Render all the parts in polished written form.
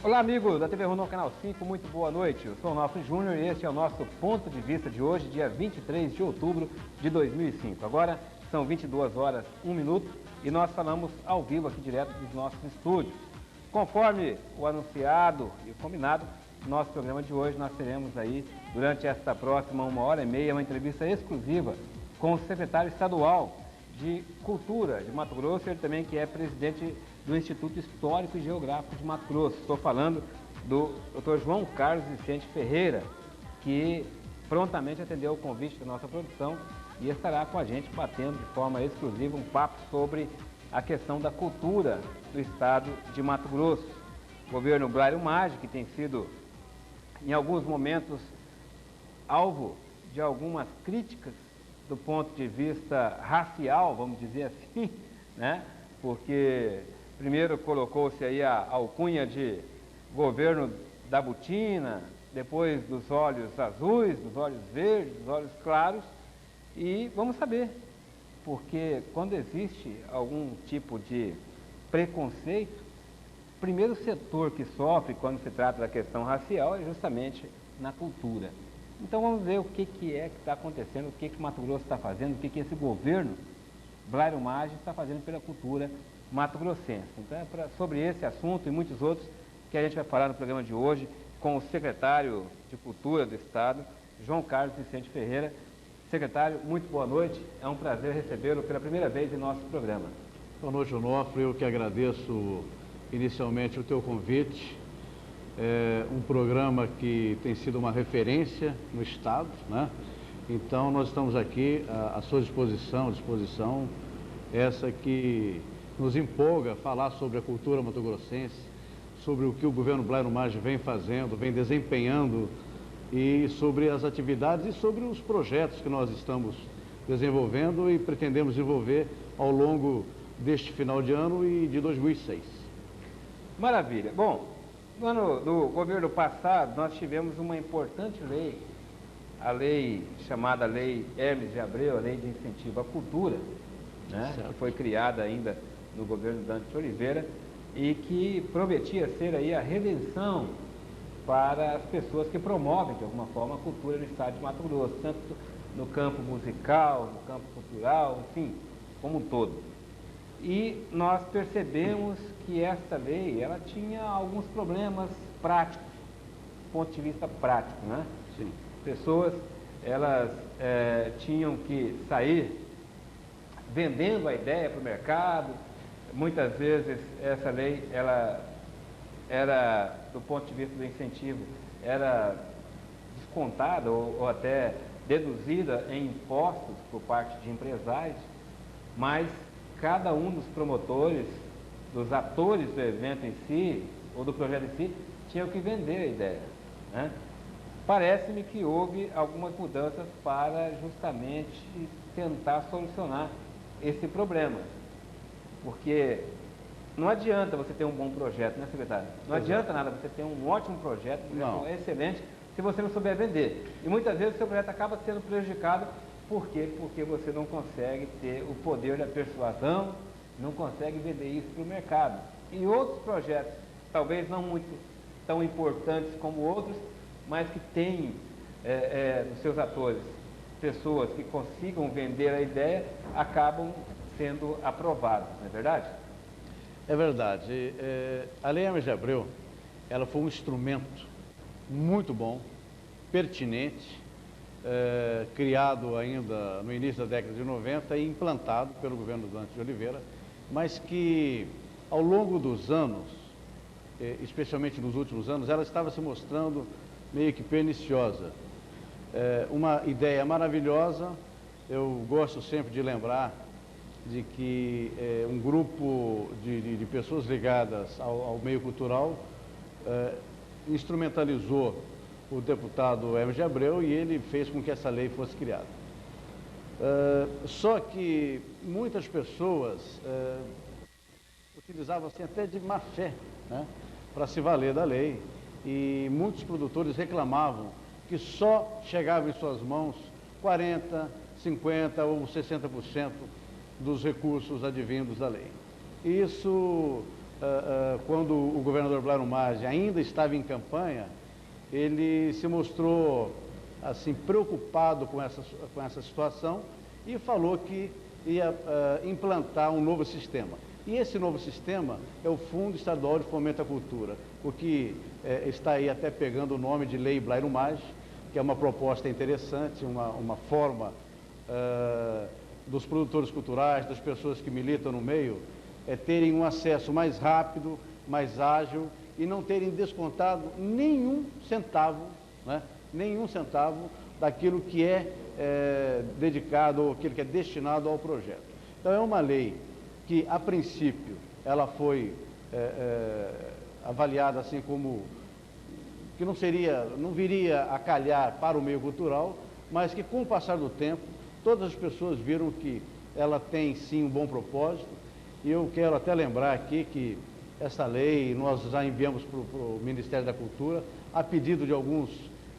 Olá, amigos da TV Runão Canal 5, muito boa noite. Eu sou o Onofre Júnior e este é o nosso ponto de vista de hoje, dia 23 de outubro de 2005. Agora são 22 horas, 1 minuto e nós falamos ao vivo aqui direto dos nossos estúdios. Conforme o anunciado e o combinado, nosso programa de hoje nós teremos aí, durante esta próxima 1h30, uma entrevista exclusiva com o secretário estadual de Cultura de Mato Grosso, ele também que é presidente do Instituto Histórico e Geográfico de Mato Grosso. Estou falando do Dr. João Carlos Vicente Ferreira, que prontamente atendeu o convite da nossa produção e estará com a gente batendo de forma exclusiva um papo sobre a questão da cultura do estado de Mato Grosso. O governo Blairo Maggi, que tem sido, em alguns momentos, alvo de algumas críticas do ponto de vista racial, vamos dizer assim, né? Porque primeiro colocou-se aí a alcunha de governo da botina, depois dos olhos azuis, dos olhos verdes, dos olhos claros, e vamos saber, porque quando existe algum tipo de preconceito, o primeiro setor que sofre quando se trata da questão racial é justamente na cultura. Então vamos ver o que está acontecendo, o que Mato Grosso está fazendo, o que esse governo Blairo Maggi está fazendo pela cultura mato-grossense. Então é sobre esse assunto e muitos outros que a gente vai falar no programa de hoje com o secretário de Cultura do Estado, João Carlos Vicente Ferreira. Secretário, muito boa noite, é um prazer recebê-lo pela primeira vez em nosso programa. Boa noite, Onofre, eu que agradeço inicialmente o teu convite. É um programa que tem sido uma referência no Estado, né? Então nós estamos aqui à sua disposição, essa que nos empolga falar sobre a cultura mato-grossense, sobre o que o governo Blairo Maggi vem fazendo, vem desempenhando, e sobre as atividades e sobre os projetos que nós estamos desenvolvendo e pretendemos desenvolver ao longo deste final de ano e de 2006. Maravilha. Bom, no ano do governo passado, nós tivemos uma importante lei, a lei chamada Lei Hermes de Abreu, a Lei de Incentivo à Cultura, né, que foi criada ainda no governo Dante de Oliveira e que prometia ser aí a redenção para as pessoas que promovem, de alguma forma, a cultura no estado de Mato Grosso, tanto no campo musical, no campo cultural, enfim, como um todo. E nós percebemos que esta lei, ela tinha alguns problemas práticos, do ponto de vista prático, né? Sim. Pessoas, elas tinham que sair vendendo a ideia para o mercado. Muitas vezes essa lei, ela era, do ponto de vista do incentivo, era descontada ou até deduzida em impostos por parte de empresários, mas cada um dos promotores, dos atores do evento em si, ou do projeto em si, tinha que vender a ideia, né? Parece-me que houve algumas mudanças para justamente tentar solucionar esse problema, porque não adianta você ter um bom projeto, né, secretário? Não adianta nada você ter um ótimo projeto, excelente, se você não souber vender. E muitas vezes o seu projeto acaba sendo prejudicado. Por quê? Porque você não consegue ter o poder da persuasão, não consegue vender isso para o mercado. E outros projetos, talvez não muito tão importantes como outros, mas que têm nos seus atores pessoas que consigam vender a ideia, acabam sendo aprovados, não é verdade? É verdade. A Lei Hermes de Abreu, ela foi um instrumento muito bom, pertinente, criado ainda no início da década de 90 e implantado pelo governo Dante de Oliveira, mas que ao longo dos anos, especialmente nos últimos anos, ela estava se mostrando meio que perniciosa. Uma ideia maravilhosa, eu gosto sempre de lembrar de que um grupo de pessoas ligadas ao meio cultural instrumentalizou o deputado Hermes de Abreu e ele fez com que essa lei fosse criada. Só que muitas pessoas utilizavam assim, até de má fé, né, para se valer da lei, e muitos produtores reclamavam que só chegava em suas mãos 40%, 50% ou 60% dos recursos advindos da lei. Isso, quando o governo governador Blairo Maggi ainda estava em campanha, ele se mostrou assim, preocupado com essa situação e falou que ia implantar um novo sistema. E esse novo sistema é o Fundo Estadual de Fomento à Cultura, o que está aí até pegando o nome de Lei Blairo Maggi, que é uma proposta interessante, uma forma dos produtores culturais, das pessoas que militam no meio, terem um acesso mais rápido, mais ágil e não terem descontado nenhum centavo, né? Nenhum centavo daquilo que é dedicado ou aquilo que é destinado ao projeto. Então é uma lei que, a princípio, ela foi avaliada assim como que não viria a calhar para o meio cultural, mas que com o passar do tempo, todas as pessoas viram que ela tem sim um bom propósito. E eu quero até lembrar aqui que essa lei nós já enviamos para o Ministério da Cultura, a pedido de alguns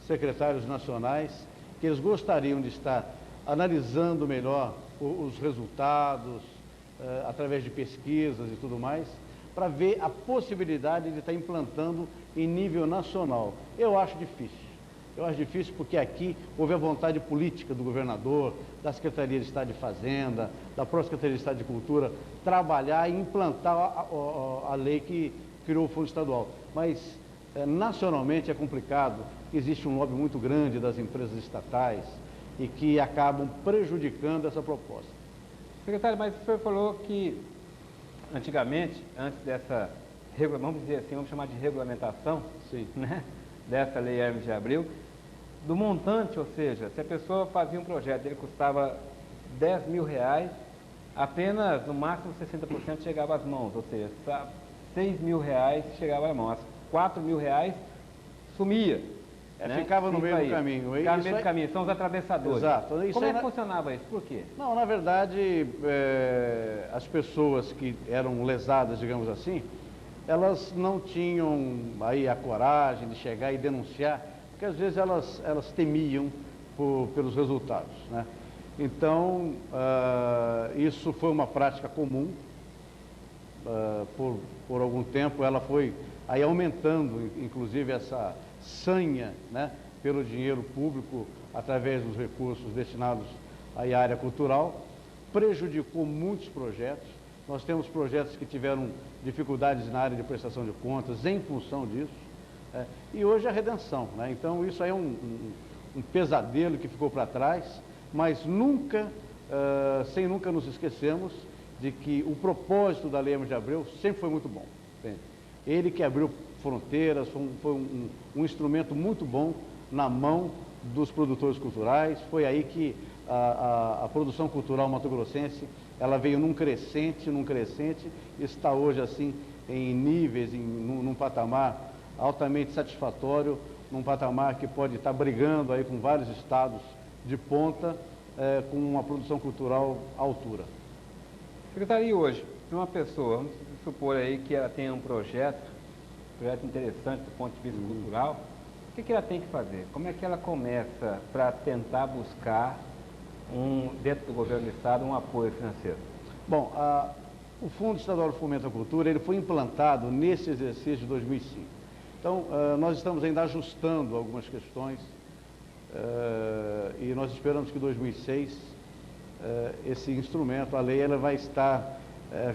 secretários nacionais, que eles gostariam de estar analisando melhor os resultados, através de pesquisas e tudo mais, para ver a possibilidade de estar implantando em nível nacional. Eu acho difícil. Eu acho difícil porque aqui houve a vontade política do governador, da Secretaria de Estado de Fazenda, da própria Secretaria de Estado de Cultura, trabalhar e implantar a lei que criou o Fundo Estadual. Mas nacionalmente é complicado, existe um lobby muito grande das empresas estatais e que acabam prejudicando essa proposta. Secretário, mas o senhor falou que antigamente, antes dessa, vamos dizer assim, vamos chamar de regulamentação, sim, né, dessa Lei Hermes de Abril, do montante, ou seja, se a pessoa fazia um projeto, ele custava R$10.000, apenas no máximo 60% chegava às mãos, ou seja, R$6.000 chegava às mãos, R$4.000 sumia. Né? Ficava no meio do caminho. Ficava no meio do caminho, são os atravessadores. Exato. Como é que funcionava isso? Por quê? Não, na verdade, as pessoas que eram lesadas, digamos assim, elas não tinham aí a coragem de chegar e denunciar, porque às vezes elas temiam pelos resultados, né? Então, isso foi uma prática comum, por algum tempo ela foi aí aumentando, inclusive, essa sanha, né, pelo dinheiro público através dos recursos destinados aí à área cultural, prejudicou muitos projetos. Nós temos projetos que tiveram dificuldades na área de prestação de contas em função disso, e hoje a redenção, né? Então isso aí é um pesadelo que ficou para trás, mas nunca, sem nunca nos esquecermos de que o propósito da Lei Hermes de Abreu sempre foi muito bom, entende? Ele que abriu fronteiras, foi um instrumento muito bom na mão dos produtores culturais. Foi aí que a produção cultural mato-grossense, ela veio num crescente, e está hoje assim em níveis, num patamar altamente satisfatório, num patamar que pode estar brigando aí com vários estados de ponta, com uma produção cultural à altura. Secretário, e hoje, uma pessoa, vamos supor aí que ela tenha um projeto interessante do ponto de vista cultural, o que ela tem que fazer? Como é que ela começa para tentar buscar, dentro do governo do Estado, um apoio financeiro? Bom, o Fundo Estadual de Fomento à Cultura, ele foi implantado nesse exercício de 2005. Então, nós estamos ainda ajustando algumas questões e nós esperamos que em 2006 esse instrumento, a lei, ela vai estar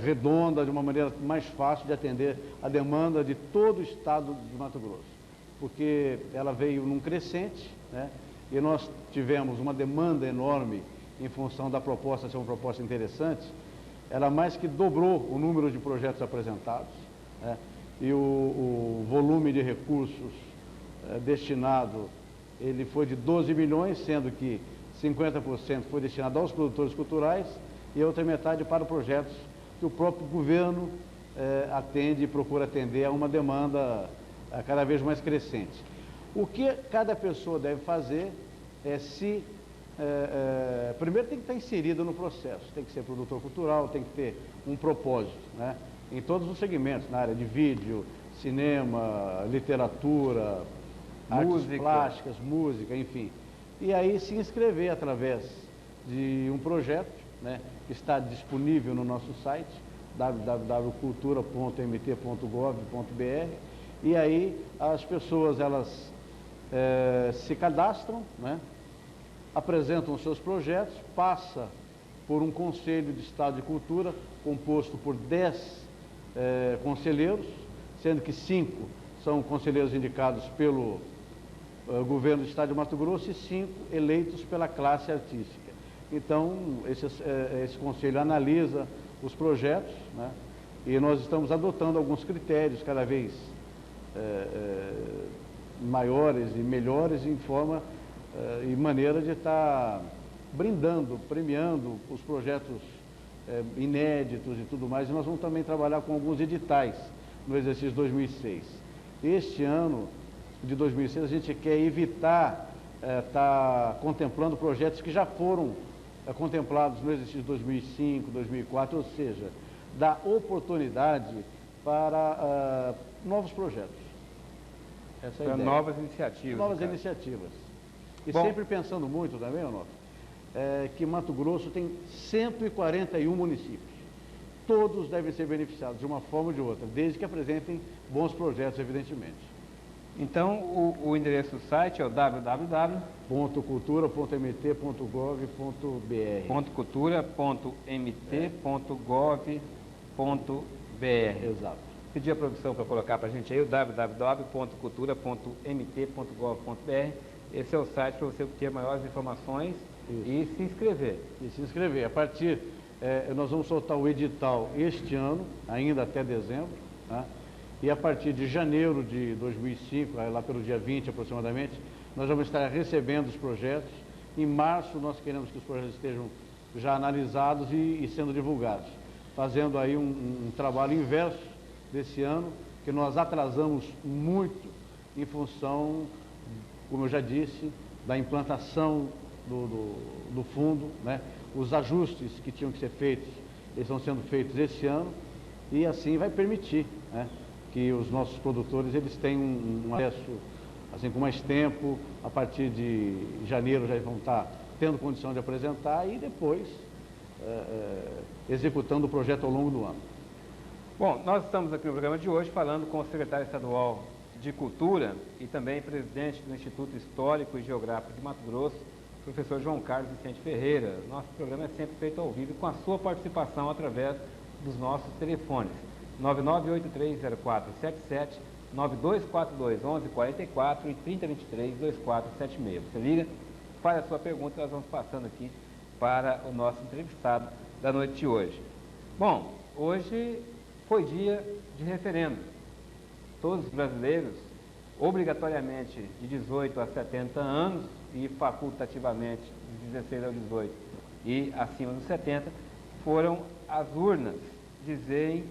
redonda, de uma maneira mais fácil de atender a demanda de todo o estado de Mato Grosso, porque ela veio num crescente, né? E nós tivemos uma demanda enorme em função da proposta ser uma proposta interessante. Ela mais que dobrou o número de projetos apresentados, né? E o volume de recursos destinado, ele foi de 12 milhões, sendo que 50% foi destinado aos produtores culturais e a outra metade para projetos que o próprio governo atende e procura atender a uma demanda cada vez mais crescente. O que cada pessoa deve fazer é primeiro tem que estar inserido no processo, tem que ser produtor cultural, tem que ter um propósito, né? Em todos os segmentos, na área de vídeo, cinema, literatura, artes plásticas, música, enfim. E aí se inscrever através de um projeto, né, que está disponível no nosso site, www.cultura.mt.gov.br, e aí as pessoas elas se cadastram, né? Apresentam os seus projetos, passa por um Conselho de Estado de Cultura, composto por 10 conselheiros, sendo que 5 são conselheiros indicados pelo governo do Estado de Mato Grosso e 5 eleitos pela classe artística. Então, esse conselho analisa os projetos, né? E nós estamos adotando alguns critérios cada vez maiores e melhores em forma e maneira de estar brindando, premiando os projetos inéditos e tudo mais. E nós vamos também trabalhar com alguns editais no exercício 2006. Este ano de 2006 a gente quer evitar estar contemplando projetos que já foram contemplados no exercício 2005, 2004, ou seja, dar oportunidade para novos projetos. Essa é a ideia. Novas iniciativas. Novas iniciativas. E Bom, sempre pensando muito também, Onofre, que Mato Grosso tem 141 municípios. Todos devem ser beneficiados de uma forma ou de outra, desde que apresentem bons projetos, evidentemente. Então, o endereço do site é o www.cultura.mt.gov.br. .cultura.mt.gov.br. Exato. Pedir a produção para colocar para a gente aí o www.cultura.mt.gov.br. Esse é o site para você obter maiores informações. Isso. E se inscrever. E se inscrever. A partir, nós vamos soltar o edital este ano, ainda até dezembro, tá? E a partir de janeiro de 2005, lá pelo dia 20 aproximadamente, nós vamos estar recebendo os projetos. Em março nós queremos que os projetos estejam já analisados e sendo divulgados, fazendo aí um trabalho inverso desse ano, que nós atrasamos muito em função, como eu já disse, da implantação do fundo, né? Os ajustes que tinham que ser feitos, eles estão sendo feitos esse ano, e assim vai permitir, né, que os nossos produtores eles tenham um acesso assim, com mais tempo. A partir de janeiro já vão estar tendo condição de apresentar e depois executando o projeto ao longo do ano. Bom, nós estamos aqui no programa de hoje falando com o secretário estadual de Cultura e também presidente do Instituto Histórico e Geográfico de Mato Grosso, professor João Carlos Vicente Ferreira. Nosso programa é sempre feito ao vivo com a sua participação através dos nossos telefones 99830477, 9242-1144 e 3023-2476. Você liga, faz a sua pergunta e nós vamos passando aqui para o nosso entrevistado da noite de hoje. Bom, hoje foi dia de referendo. Todos os brasileiros, obrigatoriamente de 18 a 70 anos e facultativamente de 16 a 18 e acima dos 70, foram às urnas dizerem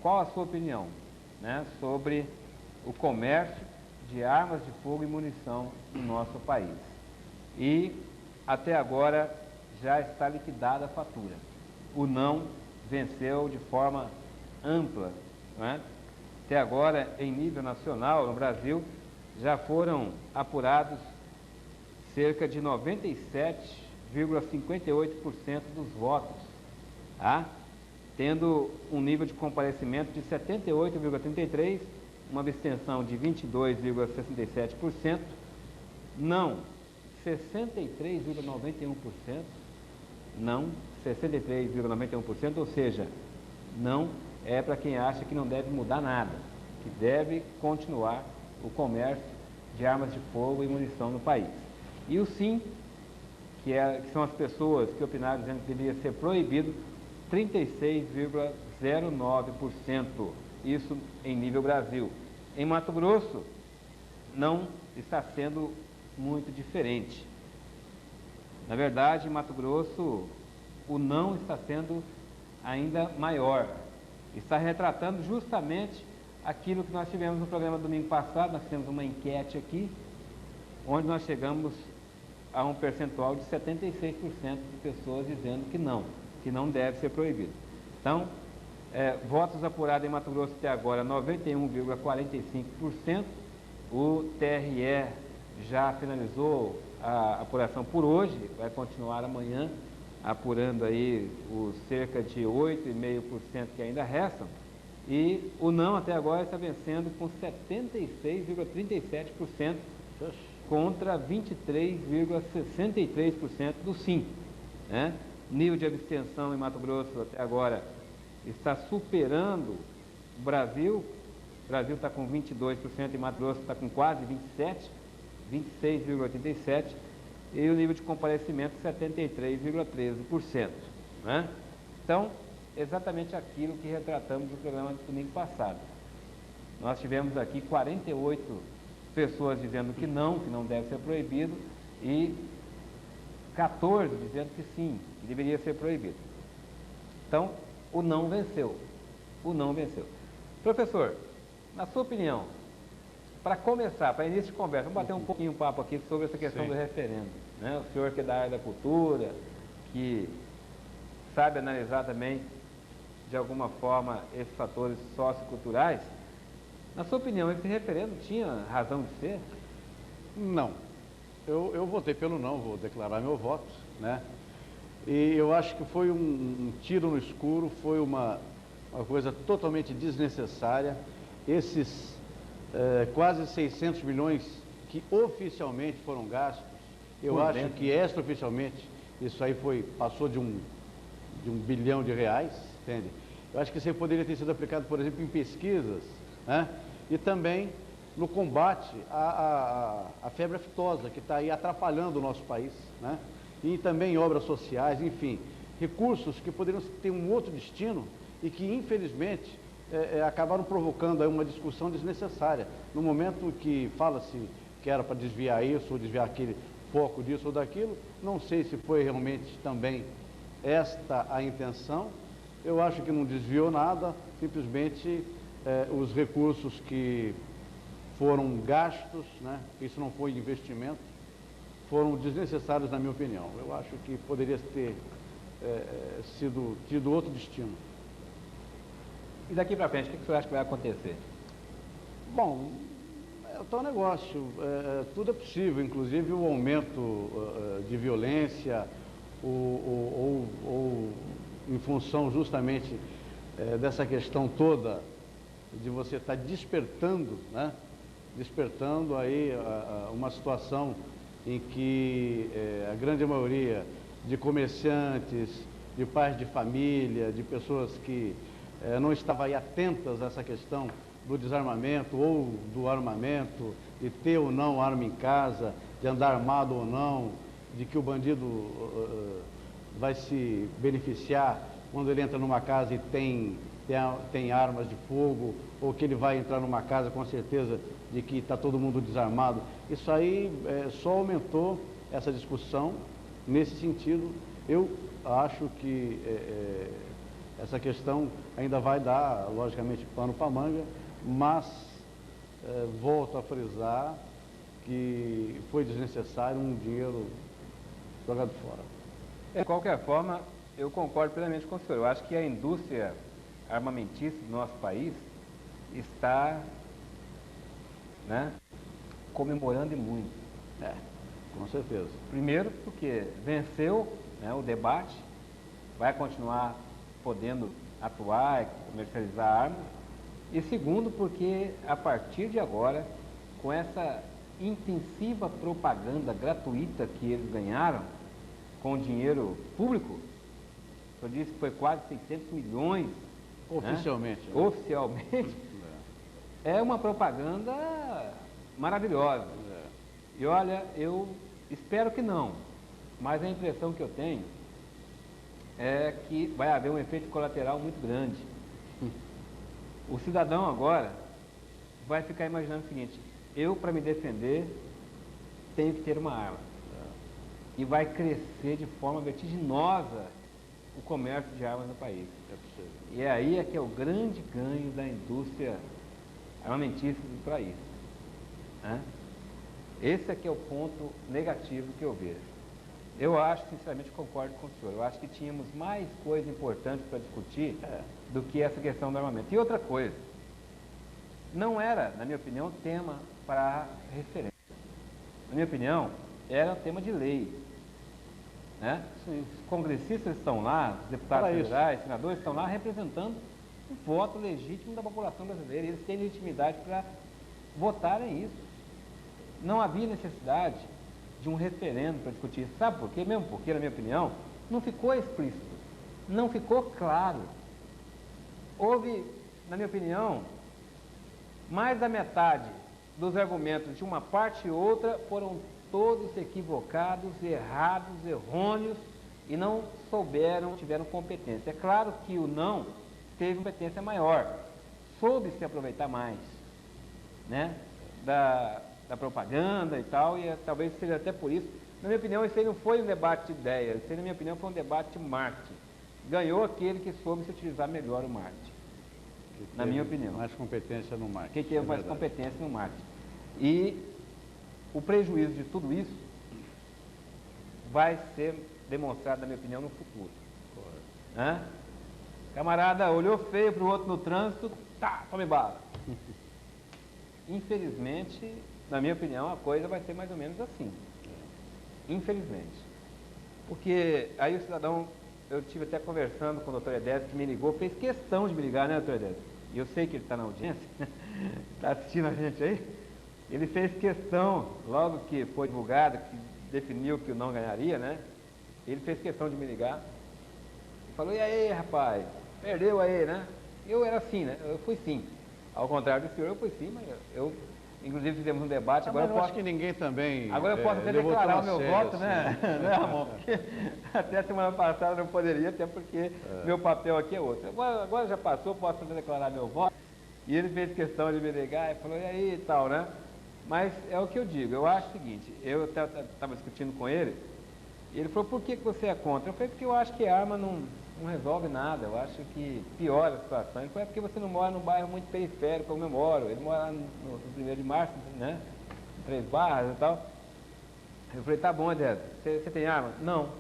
qual a sua opinião, né, sobre o comércio de armas de fogo e munição no nosso país. E até agora já está liquidada a fatura. O não venceu de forma ampla, né? Até agora, em nível nacional, no Brasil, já foram apurados cerca de 97,58% dos votos, tá? Tendo um nível de comparecimento de 78,33%, uma abstenção de 22,67%, não 63,91%, não 63,91%, ou seja, não é para quem acha que não deve mudar nada, que deve continuar o comércio de armas de fogo e munição no país. E o sim, que são as pessoas que opinaram dizendo que deveria ser proibido, 36,09%, isso em nível Brasil. Em Mato Grosso, não está sendo muito diferente. Na verdade, em Mato Grosso, o não está sendo ainda maior. Está retratando justamente aquilo que nós tivemos no programa domingo passado. Nós fizemos uma enquete aqui, onde nós chegamos a um percentual de 76% de pessoas dizendo que não deve ser proibido. Então, votos apurados em Mato Grosso até agora, 91,45%. O TRE já finalizou a apuração por hoje, vai continuar amanhã, apurando aí os cerca de 8,5% que ainda restam, e o não até agora está vencendo com 76,37% contra 23,63% do sim, né? Nível de abstenção em Mato Grosso até agora está superando o Brasil. O Brasil está com 22% e Mato Grosso está com quase 27%, 26,87%, e o nível de comparecimento 73,13%. Né? Então, exatamente aquilo que retratamos no programa do domingo passado. Nós tivemos aqui 48 pessoas dizendo que não deve ser proibido, e 14 dizendo que sim, que deveria ser proibido. Então, o não venceu. O não venceu. Professor, na sua opinião, para começar, para início de conversa, vamos bater um pouquinho um papo aqui sobre essa questão do referendo. Né? O senhor que é da área da cultura, que sabe analisar também, de alguma forma, esses fatores socioculturais, na sua opinião, esse referendo tinha razão de ser? Não. Eu votei pelo não, vou declarar meu voto, né? E eu acho que foi um tiro no escuro, foi uma coisa totalmente desnecessária. Esses quase 600 milhões que oficialmente foram gastos, eu acho que extraoficialmente isso aí passou de um bilhão de reais, entende? Eu acho que isso aí poderia ter sido aplicado, por exemplo, em pesquisas, né? E também no combate à febre aftosa, que está aí atrapalhando o nosso país, né? E também em obras sociais, enfim, recursos que poderiam ter um outro destino e que, infelizmente, acabaram provocando aí uma discussão desnecessária. No momento que fala-se que era para desviar isso ou desviar aquele foco disso ou daquilo, não sei se foi realmente também esta a intenção. Eu acho que não desviou nada, simplesmente os recursos que foram gastos, né? Isso não foi investimento, foram desnecessários na minha opinião. Eu acho que poderia ter tido outro destino. E daqui para frente, o que o senhor acha que vai acontecer? Bom, é o tal negócio, tudo é possível, inclusive o aumento de violência, ou em função justamente dessa questão toda de você estar despertando, né? Despertando aí uma situação em que a grande maioria de comerciantes, de pais de família, de pessoas que não estavam aí atentas a essa questão do desarmamento ou do armamento, de ter ou não arma em casa, de andar armado ou não, de que o bandido vai se beneficiar quando ele entra numa casa e tem armas de fogo, ou que ele vai entrar numa casa com certeza de que está todo mundo desarmado. Isso aí só aumentou essa discussão nesse sentido. Eu acho que essa questão ainda vai dar, logicamente, pano para manga, mas volto a frisar que foi desnecessário um dinheiro jogado fora. De qualquer forma, eu concordo plenamente com o senhor. Eu acho que a indústria armamentista do nosso país está, né, comemorando e muito. Com certeza. Primeiro, porque venceu, né, o debate, vai continuar podendo atuar e comercializar armas. E segundo, porque a partir de agora, com essa intensiva propaganda gratuita que eles ganharam, com dinheiro público, eu disse que foi quase 600 milhões. Oficialmente. Né? Oficialmente. É uma propaganda maravilhosa. E olha, eu espero que não, mas a impressão que eu tenho é que vai haver um efeito colateral muito grande. O cidadão agora vai ficar imaginando o seguinte: eu, para me defender, tenho que ter uma arma. E vai crescer de forma vertiginosa o comércio de armas no país. E aí é que é o grande ganho da indústria armamentista do país. Né? Esse é que é o ponto negativo que eu vejo. Eu acho, sinceramente, concordo com o senhor. Eu acho que tínhamos mais coisas importantes para discutir do que essa questão do armamento. E outra coisa, não era, na minha opinião, tema para referendo. Na minha opinião, era um tema de lei. né? Sim. Os congressistas estão lá, os deputados federais, senadores estão lá representando o voto legítimo da população brasileira. Eles têm legitimidade para votarem isso. Não havia necessidade de um referendo para discutir isso. Sabe por quê? Mesmo porque, na minha opinião, não ficou explícito, não ficou claro. Houve, na minha opinião, mais da metade dos argumentos de uma parte e outra foram todos equivocados, errados, errôneos e não souberam, tiveram competência. É claro que o não teve competência maior, soube se aproveitar mais, né, da propaganda e tal, e talvez seja até por isso. Na minha opinião, esse aí não foi um debate de ideias, esse aí, na minha opinião, foi um debate de marketing. Ganhou aquele que soube se utilizar melhor o marketing, na minha opinião. Mais competência no marketing. Quem teve mais competência no marketing. E o prejuízo de tudo isso vai ser demonstrado, na minha opinião, no futuro. Hã? Camarada olhou feio para o outro no trânsito, tá, tome bala. Infelizmente, na minha opinião, a coisa vai ser mais ou menos assim. Infelizmente. Porque aí o cidadão, eu estive até conversando com o doutor Edésio, que me ligou, fez questão de me ligar, né, doutor Edésio? E eu sei que ele está na audiência, está assistindo a gente aí. Ele fez questão, logo que foi divulgado, que definiu que o não ganharia, né? Ele fez questão de me ligar. Falou, e aí, rapaz, perdeu aí, né? Eu era assim, né? Eu fui sim. Ao contrário do senhor, eu fui sim, mas eu inclusive fizemos um debate, agora eu posso... acho que ninguém também... Agora eu posso até declarar o meu voto, né? Né, Ramon? Porque até semana passada não poderia, até porque meu papel aqui é outro. Agora já passou, posso até declarar meu voto. E ele fez questão de me ligar e falou, e aí e tal, né? Mas é o que eu digo, eu acho o seguinte, eu estava discutindo com ele, e ele falou, por que você é contra? Eu falei, porque eu acho que arma não resolve nada, eu acho que piora a situação. Ele falou, é porque você não mora num bairro muito periférico como eu moro, ele mora no 1º de março, né, em Três Barras e tal. Eu falei, tá bom, Edésio, você tem arma? Não. Eu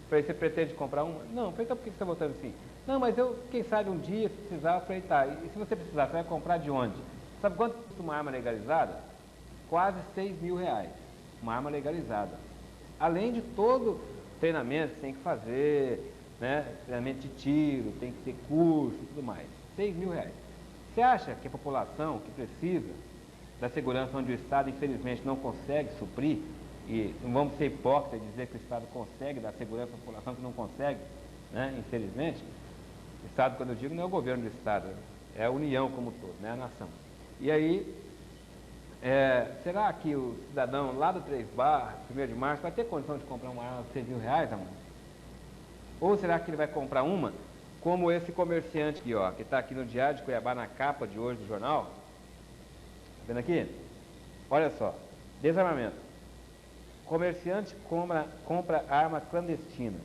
falei, você pretende comprar uma? Não. Eu falei, então por que você está votando assim? Não, mas eu, quem sabe um dia, se precisar, eu falei, tá, e se você precisar, você vai comprar de onde? Sabe quanto custa uma arma legalizada? Quase R$6.000, uma arma legalizada. Além de todo treinamento que tem que fazer, né? Treinamento de tiro, tem que ter curso e tudo mais. R$6.000. Você acha que a população que precisa da segurança, onde o Estado infelizmente não consegue suprir, e não vamos ser hipócritas e dizer que o Estado consegue dar segurança à população que não consegue, né? Infelizmente, o Estado, quando eu digo, não é o governo do Estado, é a União como um todo, né? A nação. E aí, será que o cidadão lá do Três Barras, 1º de março, vai ter condição de comprar uma arma de R$6.000, amor? Ou será que ele vai comprar uma, como esse comerciante aqui, ó, que está aqui no Diário de Cuiabá, na capa de hoje do jornal? Tá vendo aqui? Olha só, desarmamento. Comerciante compra arma clandestina.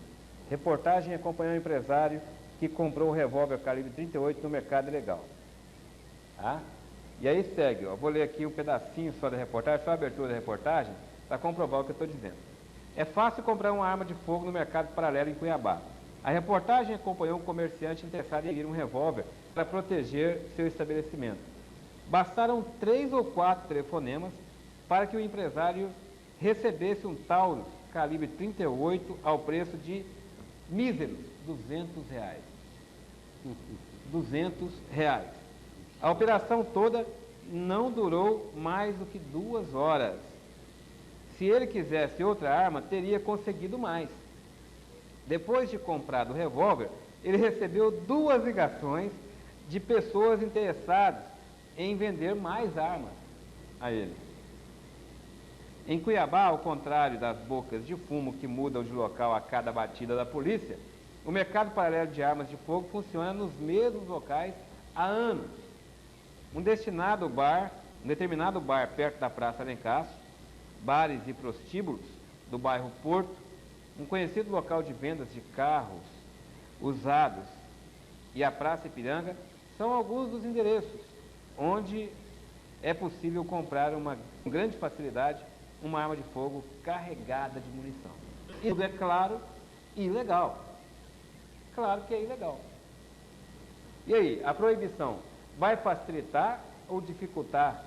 Reportagem acompanhou um empresário que comprou o revólver calibre 38 no mercado ilegal. Tá? E aí segue, ó, vou ler aqui um pedacinho só da reportagem, só a abertura da reportagem, para comprovar o que eu estou dizendo. É fácil comprar uma arma de fogo no mercado paralelo em Cuiabá. A reportagem acompanhou um comerciante interessado em adquirir um revólver para proteger seu estabelecimento. Bastaram 3 ou 4 telefonemas para que o empresário recebesse um Taurus calibre 38 ao preço de míseros R$200. R$200. A operação toda não durou mais do que 2 horas. Se ele quisesse outra arma, teria conseguido mais. Depois de comprado o revólver, ele recebeu 2 ligações de pessoas interessadas em vender mais armas a ele. Em Cuiabá, ao contrário das bocas de fumo que mudam de local a cada batida da polícia, o mercado paralelo de armas de fogo funciona nos mesmos locais há anos. Um determinado bar perto da Praça Alencastro, bares e prostíbulos do bairro Porto, um conhecido local de vendas de carros usados e a Praça Ipiranga são alguns dos endereços onde é possível comprar com grande facilidade uma arma de fogo carregada de munição. Isso é claro ilegal. Claro que é ilegal. E aí, a proibição vai facilitar ou dificultar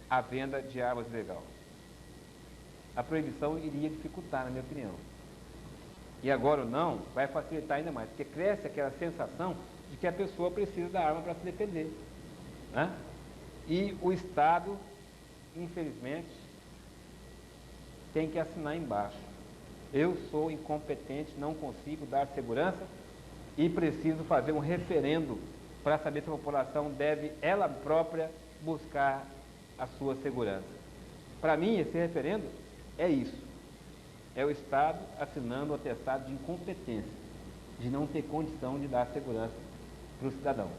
a venda de armas ilegal? A proibição iria dificultar, na minha opinião. e agora o não, vai facilitar ainda mais, porque cresce aquela sensação de que a pessoa precisa da arma para se defender, né? E o Estado, infelizmente, tem que assinar embaixo: eu sou incompetente, não consigo dar segurança e preciso fazer um referendo para saber se a população deve, ela própria, buscar a sua segurança. Para mim, esse referendo é isso: é o Estado assinando o atestado de incompetência, de não ter condição de dar segurança para o cidadão.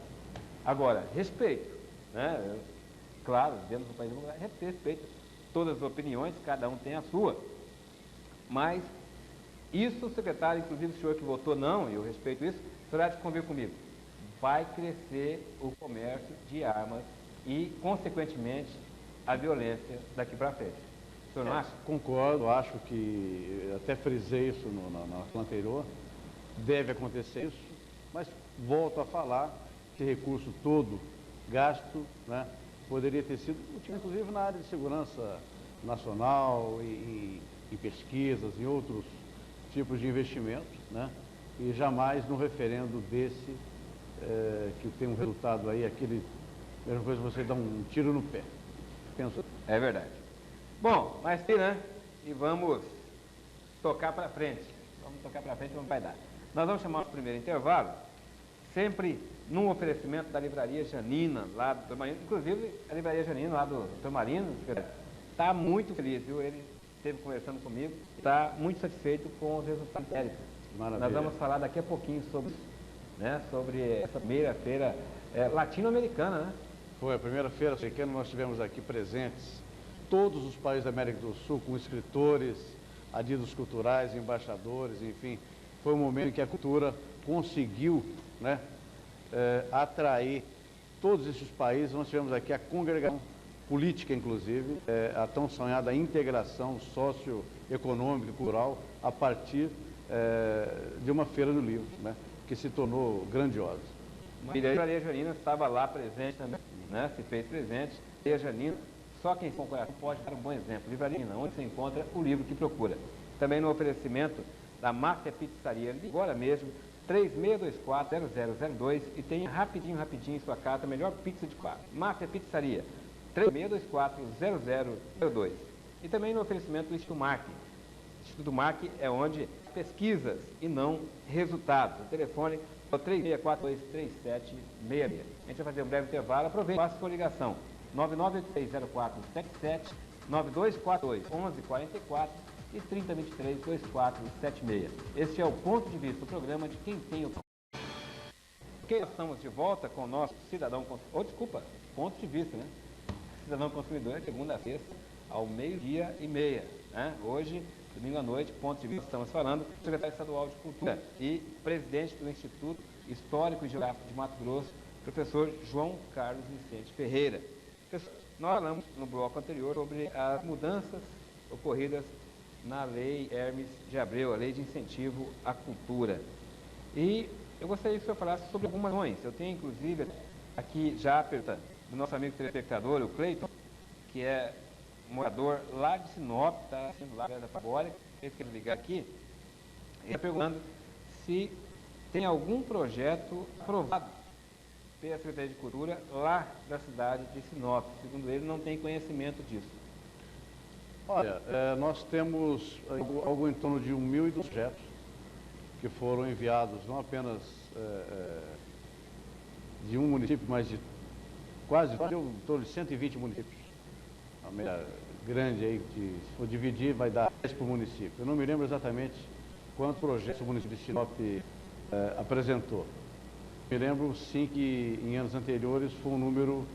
Agora, respeito, né? Claro, dentro do país, respeito todas as opiniões, cada um tem a sua, mas isso, o secretário, inclusive o senhor que votou não, e eu respeito isso, o senhor há de convir comigo, vai crescer o comércio de armas e, consequentemente, a violência daqui para frente. O senhor não acha? Concordo, acho que, até frisei isso na fala anterior, deve acontecer isso, mas volto a falar que recurso todo gasto, né, poderia ter sido, inclusive na área de segurança nacional, em pesquisas, em outros tipos de investimentos, né, e jamais no referendo desse, que tem um resultado aí, mesma coisa você dá um tiro no pé. Penso. É verdade. Bom, mas sim, né? E vamos tocar para frente. Vamos tocar para frente, vamos vai dar. Nós vamos chamar o primeiro intervalo, sempre num oferecimento da Livraria Janina, lá do Marino. Inclusive, a Livraria Janina, lá do Marino, está muito feliz, viu? Ele esteve conversando comigo, está muito satisfeito com os resultados técnicos. Maravilha. Nós vamos falar daqui a pouquinho sobre isso, né? Sobre essa primeira feira latino-americana, né? Foi a primeira feira africana, nós tivemos aqui presentes todos os países da América do Sul, com escritores, adidos culturais, embaixadores, enfim. Foi um momento em que a cultura conseguiu, né, atrair todos esses países. Nós tivemos aqui a congregação política, inclusive, a tão sonhada integração socioeconômica e cultural a partir de uma feira do livro, né, que se tornou grandiosa. A Livraria Janina estava lá presente também, né, se fez presente. A Livraria Janina, só quem tem coração pode dar um bom exemplo. Livraria Janina, onde você encontra o livro que procura. Também no oferecimento da Máfia Pizzaria, agora mesmo, 3624-0002, e tem rapidinho em sua casa a melhor pizza de quadro. Máfia Pizzaria, 3624-0002. E também no oferecimento do Instituto MAC. O Instituto MAC é onde pesquisas e não resultados. O telefone é o 3642-3766. A gente vai fazer um breve intervalo. Aproveite e faça sua ligação. 99830477, 9242-1144 e 3023-2476. Este é o Ponto de Vista, o programa de quem tem o... Ok, nós estamos de volta com o nosso cidadão... ponto de vista, né? Cidadão Consumidor, segunda-feira, ao 12h30, né? Hoje, domingo à noite, ponto de vista, estamos falando com o secretário estadual de Cultura e presidente do Instituto Histórico e Geográfico de Mato Grosso, professor João Carlos Vicente Ferreira. Nós falamos no bloco anterior sobre as mudanças ocorridas na Lei Hermes de Abreu, a Lei de Incentivo à Cultura. E eu gostaria que o senhor falasse sobre algumas ações. Eu tenho, inclusive, aqui já a pergunta do nosso amigo telespectador, o Cleiton, que é morador lá de Sinop, está sendo lá da Parabólica, fez que ele ligar aqui, ele está perguntando se tem algum projeto aprovado pela Secretaria de Cultura lá da cidade de Sinop. Segundo ele, não tem conhecimento disso. Olha, nós temos algo em torno de 1.200 projetos que foram enviados não apenas de um município, mas de quase em torno de 120 municípios. A média grande aí, se for dividir, vai dar 10 por município. Eu não me lembro exatamente quantos projetos o município de Sinop apresentou. Me lembro, sim, que em anos anteriores foi um número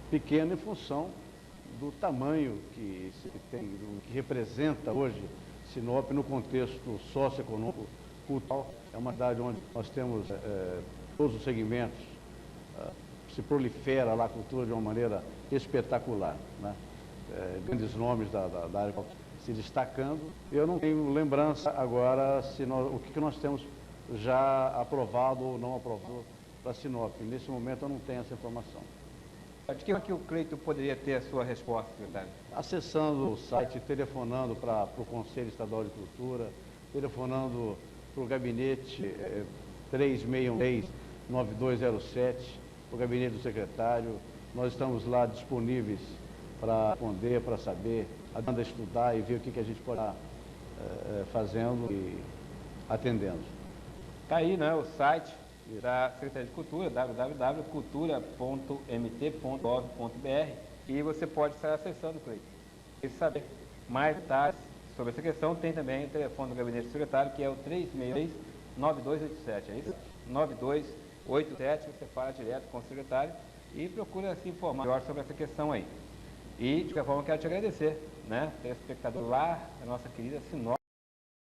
pequeno em função do tamanho que tem, do que representa hoje Sinop no contexto socioeconômico, cultural. É uma cidade onde nós temos todos os segmentos, se prolifera lá a cultura de uma maneira espetacular, né? Grandes nomes da área se destacando. Eu não tenho lembrança agora o que nós temos já aprovado ou não aprovado para Sinop. Nesse momento eu não tenho essa informação. De que o Cleiton poderia ter a sua resposta, secretário? Acessando o site, telefonando para o Conselho Estadual de Cultura, telefonando para o gabinete 3613-9207, o gabinete do secretário. Nós estamos lá disponíveis para responder, para saber, a estudar e ver o que a gente pode estar fazendo e atendendo. Está aí, né, o site da Secretaria de Cultura, www.cultura.mt.gov.br, e você pode estar acessando, Cleiton. E saber mais detalhes sobre essa questão, tem também o telefone do gabinete do secretário, que é o 363-9287, é isso? 9287, você fala direto com o secretário e procura se informar melhor sobre essa questão aí. E, de qualquer forma, eu quero te agradecer, né, telespectador lá, a nossa querida Sinop.